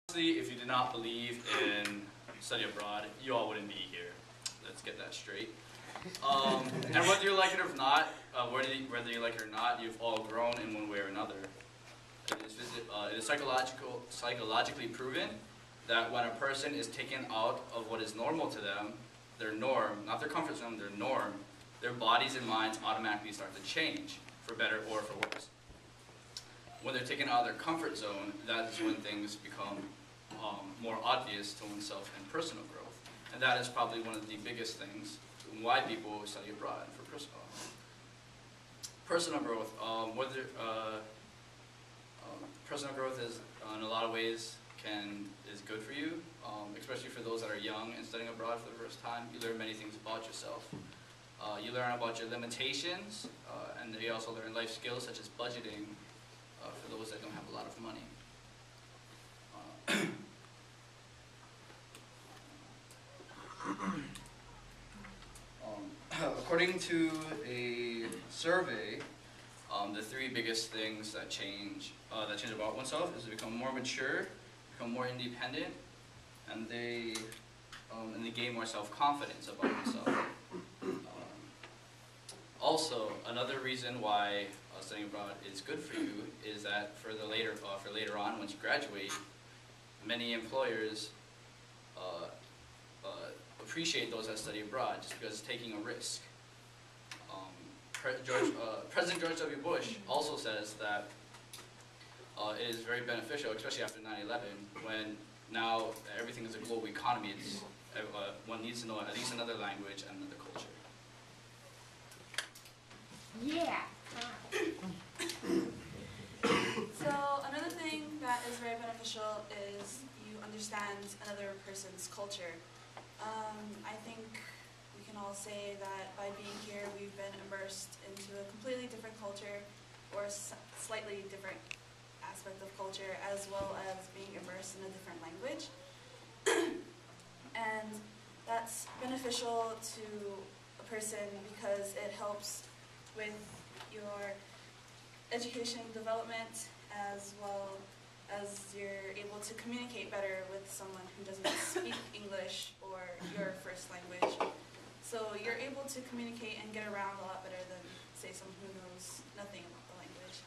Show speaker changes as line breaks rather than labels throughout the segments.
Honestly, if you did not believe in study abroad, you all wouldn't be here. Let's get that straight. And whether you like it or not, whether you like it or not, you've all grown in one way or another. It is psychologically proven that when a person is taken out of what is normal to them, their norm, not their comfort zone, their norm, their bodies and minds automatically start to change, for better or for worse. When they're taken out of their comfort zone, that is when things become more obvious to oneself and personal growth. And that is probably one of the biggest things why people study abroad for personal growth. Personal growth is, in a lot of ways, is good for you, especially for those that are young and studying abroad for the first time. You learn many things about yourself. You learn about your limitations, and you also learn life skills such as budgeting for those that don't have a lot of money. According to a survey, the three biggest things that change about oneself is to become more mature, become more independent, and they gain more self-confidence about themselves. Also, another reason why studying abroad is good for you is that for later on, once you graduate, many employers appreciate those that study abroad just because it's taking a risk. President George W. Bush also says that it is very beneficial, especially after 9/11, when now everything is a global economy. One needs to know at least another language and another culture.
Yeah.
So another thing that is very beneficial is you understand another person's culture. I think we can all say that by being here we've been immersed into a completely different culture or slightly different aspect of culture, as well as being immersed in a different language. And that's beneficial to a person because it helps with your education development, as well as you're able to communicate better with someone who doesn't speak English or your first language. So you're able to communicate and get around a lot better than, say, someone who knows nothing about the language.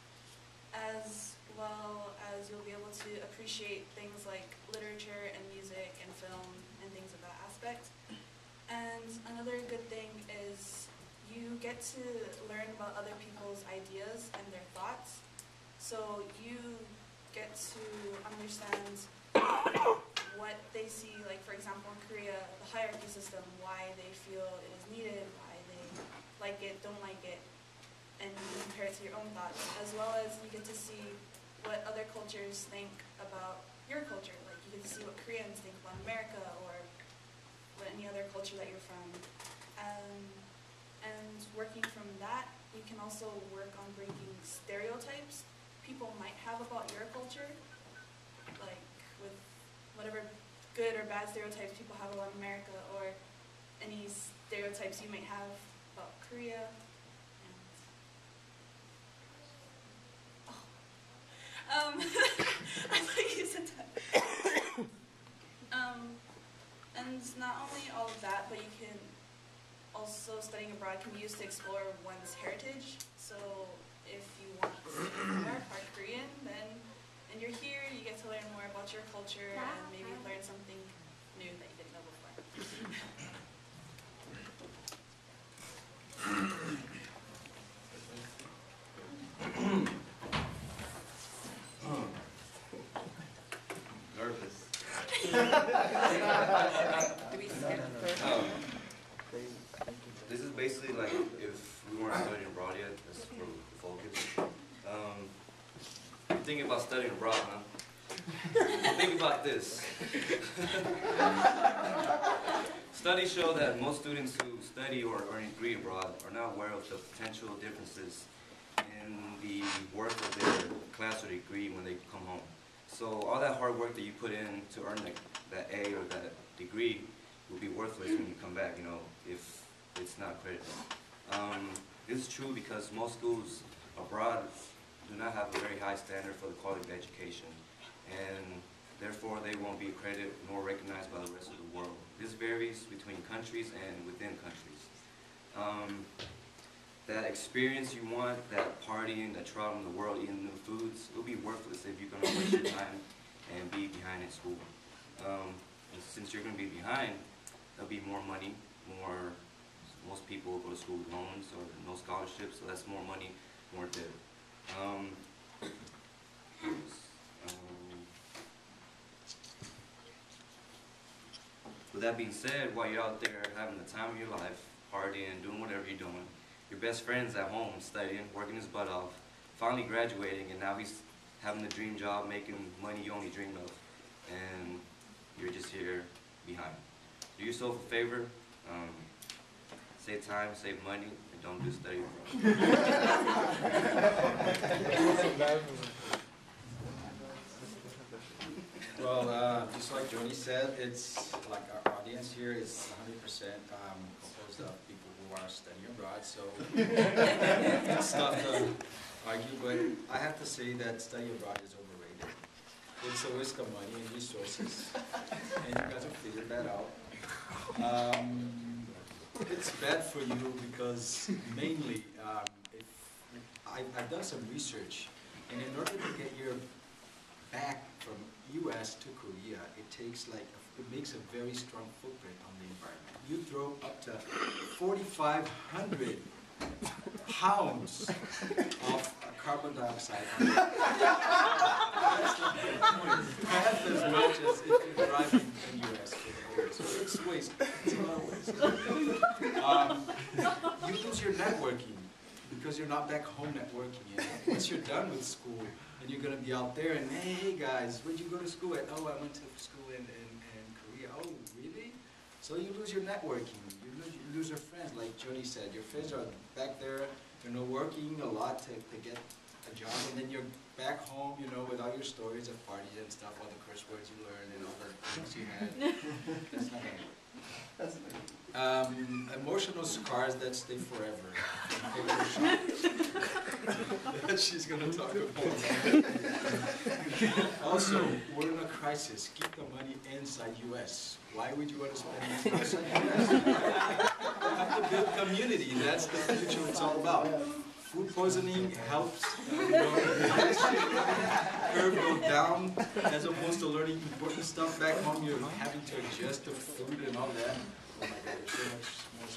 As well as you'll be able to appreciate things like literature and music and film and things of that aspect. And another good thing is you get to learn about other people's ideas and their thoughts. So you get to understand what they see, like for example in Korea, the hierarchy system, why they feel it is needed, why they like it, don't like it, and you compare it to your own thoughts, as well as you get to see what other cultures think about your culture. Like you get to see what Koreans think about America or what any other culture that you're from. And working from that, you can also work on breaking stereotypes people might have about your culture, like with whatever good or bad stereotypes people have about America, or any stereotypes you might have about Korea. I thought you said that. And not only all of that, but you can also, studying abroad can be used to explore one's heritage. So if you want to learn part Korean, and you're here, you get to learn more about your culture and maybe learn something new that you didn't know before.
This is basically like if we weren't studying abroad yet, that's where we focus. Thinking about studying abroad, huh? Think about this. Studies show that most students who study or earn a degree abroad are not aware of the potential differences in the worth of their class or degree when they come home. So all that hard work that you put in to earn that A or that degree will be worthless when you come back, if it's not credited. This is true because most schools abroad do not have a very high standard for the quality of education. And Therefore, they won't be accredited nor recognized by the rest of the world. This varies between countries and within countries. That experience you want, that partying, that traveling the world, eating new foods, it'll be worthless if you're going to waste your time and be behind in school. And since you're going to be behind, there'll be more money, most people go to school with loans or no scholarships, so that's more money, more debt. With that being said, while you're out there having the time of your life, partying, doing whatever you're doing, your best friend's at home studying, working his butt off, finally graduating, and now he's having the dream job, making money you only dreamed of, and you're just here behind. Do yourself a favor, save time, save money, and don't do study abroad.
Well, just like Jody said, it's like our audience here is 100% composed of people who are studying abroad, so it's tough to argue, but I have to say that study abroad is overrated. It's a waste of money and resources, and you guys have figured that out. It's bad for you because mainly, I've done some research, and in order to get your back from US to Korea, it makes a very strong footprint on the environment. You throw up to 4,500 pounds of carbon dioxide on it. Half as much as if you're driving in US. So it's waste. It's a lot of waste. You lose your networking because you're not back home networking. And once you're done with school, and you're going to be out there and, hey guys, where'd you go to school at? Oh, I went to school in Korea. Oh, really? So you lose your networking. You lose your friends, like Jody said. Your friends are back there, working a lot to get a job, and then you're back home, with all your stories of parties and stuff, all the curse words you learned and all the things you had. That's not going to work. Emotional scars that stay forever. That she's going to talk about. Also, we're in a crisis. Keep the money inside US. Why would you want to spend it outside US? You have to build community. That's the future it's all about. Food poisoning helps, curve go down, as opposed to learning important stuff back home. You're having to adjust to food and all that. Oh my God, there's so much more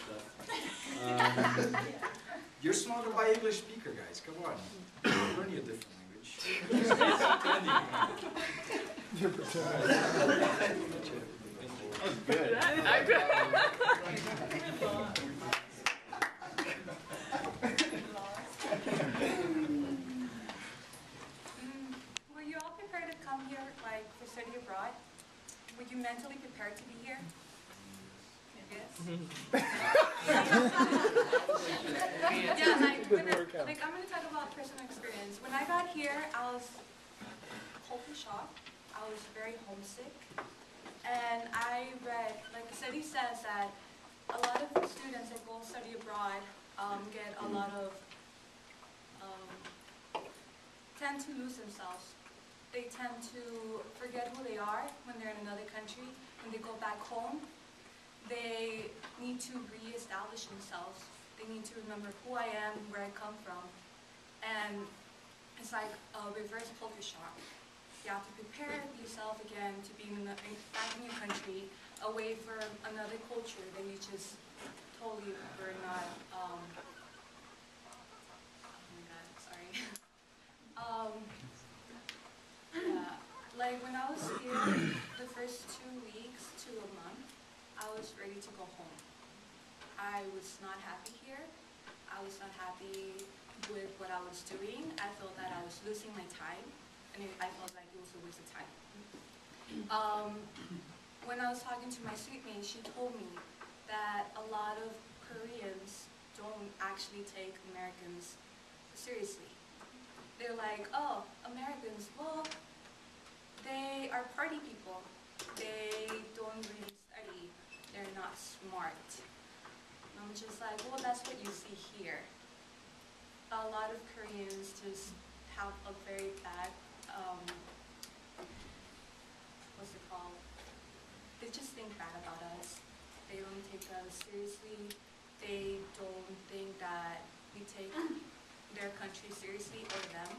stuff. You're smart to buy English speaker, guys. Come on, you're learning a different language. You're pretending.
That's good.
Were you all prepared to come here, for study abroad? Were you mentally prepared to be here? Yes. Yeah, I'm going to talk about personal experience. When I got here, I was culture shocked. I was very homesick. And I read, the study says that a lot of students that go study abroad get a lot of, tend to lose themselves. They tend to forget who they are when they're in another country. When they go back home, they need to re-establish themselves. They need to remember who I am, where I come from. And it's like a reverse culture shock. You have to prepare yourself again to be back in your country, away from another culture that you just totally were not, oh my God, sorry. Yeah, when I was here, the first 2 weeks to a month, I was ready to go home. I was not happy here. I was not happy with what I was doing. I felt that I was losing my time, and I felt like it was a waste of time. When I was talking to my seatmate, she told me that a lot of Koreans don't actually take Americans seriously. They're like, oh, Americans, well, they are party people. They don't really study. They're not smart. And I'm just like, well, that's what you see here. A lot of Koreans just have a very bad they just think bad about us. They don't take us seriously. They don't think that we take their country seriously or them.